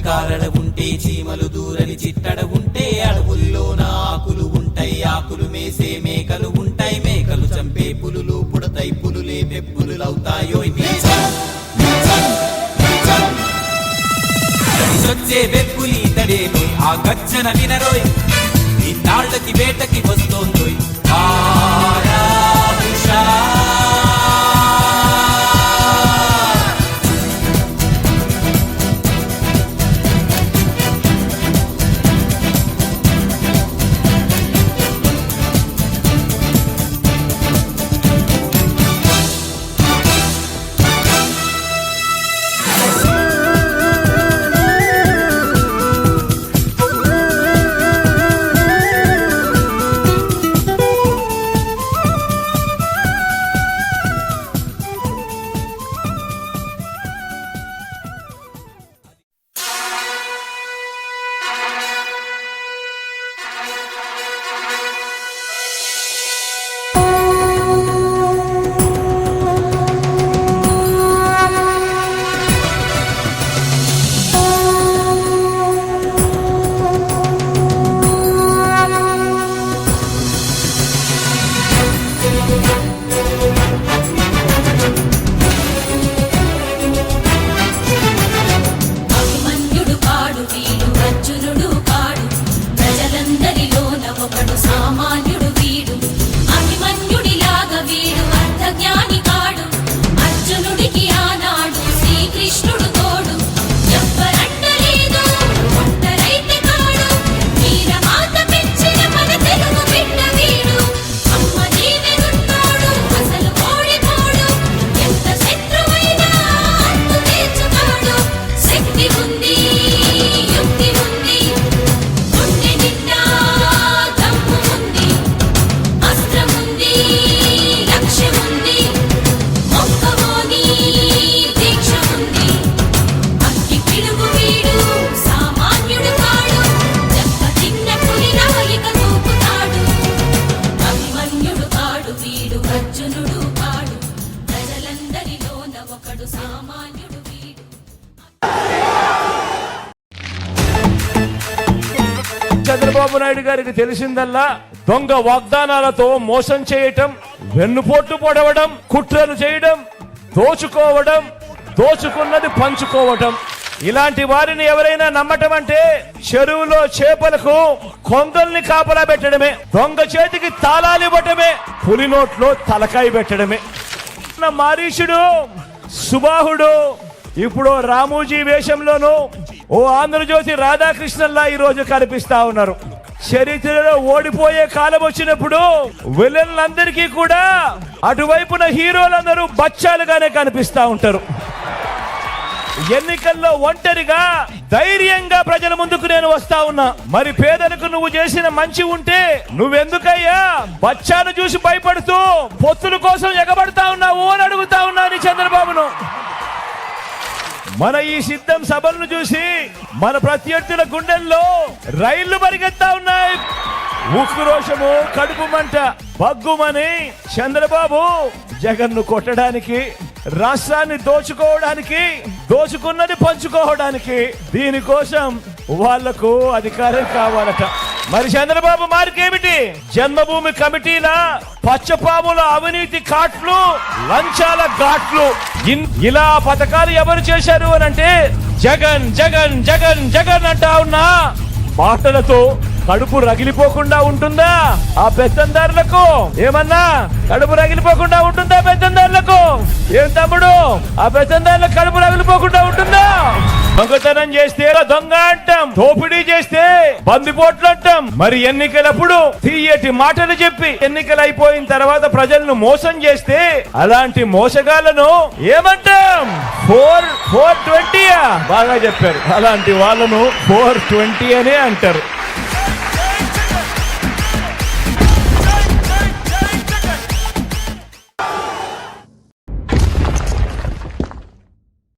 కారడ ఉంటే చీమలు దూరని చిట్టడ ఉంటే అడవుల్లోన ఆకులు ఉంటాయి, ఆకులు మేసే మేకలు ఉంటాయి, మేకలు చంపే పులులు పుడతాయి, పులులే పెప్పులులవుతాయో. వచ్చే వెప్పులి తడేలోయ్ ఆ గర్జన వినరోయ్, ఇన్నాళ్ళకి వేటకి వస్తోందోయ్ చంద్రబాబు నాయుడు గారికి తెలిసిందల్లా దొంగ వాగ్దానాలతో మోసం చేయటం, వెన్నుపోట్లు పొడవడం, కుట్రలు చేయడం, దోచుకోవడం, దోచుకున్నది పంచుకోవటం. ఇలాంటి వారిని ఎవరైనా నమ్మటం అంటే చెరువులో చేపలకు కొంగల్ని కాపలా పెట్టడమే, దొంగ చేతికి తాళాలు ఇవ్వటమే, పులి నోట్లో తలకాయ పెట్టడమే. మారీషుడు సుబాహుడు ఇప్పుడు రామోజీ వేషంలోనూ ఓ ఆంధ్రజ్యోతి రాధాకృష్ణన్లా ఈ రోజు కనిపిస్తా ఉన్నారు. చరిత్రలో ఓడిపోయే కాలం వచ్చినప్పుడు విలన్లందరికీ కూడా అటువైపున హీరోలందరూ బచ్చాలుగానే కనిపిస్తా ఉంటారు. ఎన్నికల్లో ఒంటరిగా ధైర్యంగా ప్రజల ముందుకు నేను వస్తా ఉన్నా. మరి పేదలకు నువ్వు చేసిన మంచి ఉంటే నువ్వెందుకయ్యా బచ్చాను చూసి భయపడుతూ పొత్తుల కోసం ఎగబడతా ఉన్నావు అని అడుగుతా ఉన్నాను చంద్రబాబును. మన ఈ సిద్ధం సభలను చూసి మన ప్రత్యర్థుల గుండెల్లో రైళ్లు పరిగెత్తా ఉన్నాయి. ఉక్రోషము, కడుపు మంట బగ్గుమని చంద్రబాబు జగన్ను కొట్టడానికి, రాష్ట్రాన్ని దోచుకోవడానికి, దోచుకున్నది పంచుకోవడానికి, దీనికోసం వాళ్లకు అధికారం కావాలట. మరి చంద్రబాబు మార్కేమిటి? జన్మభూమి కమిటీల పచ్చపాముల అవినీతి కాట్లు, లంచాల ఘాట్లు. ఇలా పథకాలు ఎవరు చేశారు అని అంటే జగన్ జగన్ జగన్ జగన్ అంటా ఉన్నా మాటలతో కడుపు రగిలిపోకుండా ఉంటుందా ఆ పెత్తందారులకు? ఏమన్నా కడుపు రగిలిపోకుండా ఉంటుందా పెత్తందారులకు? ఏం తమ్ముడు, ఆ పెత్తందారులకు కడుపు రగిలిపోకుండా ఉంటుందా? దొంగతనం చేస్తే దొంగ అంటాం, దోపిడీ చేస్తే బందిపోట్లు అంటాం. మరి ఎన్నికలప్పుడు తీయటి మాటలు చెప్పి ఎన్నికలు అయిపోయిన తర్వాత ప్రజలను మోసం చేస్తే అలాంటి మోసగాళ్లను ఏమంటాం? 420 బాగా చెప్పారు. అలాంటి వాళ్ళను 420 అనే అంటారు.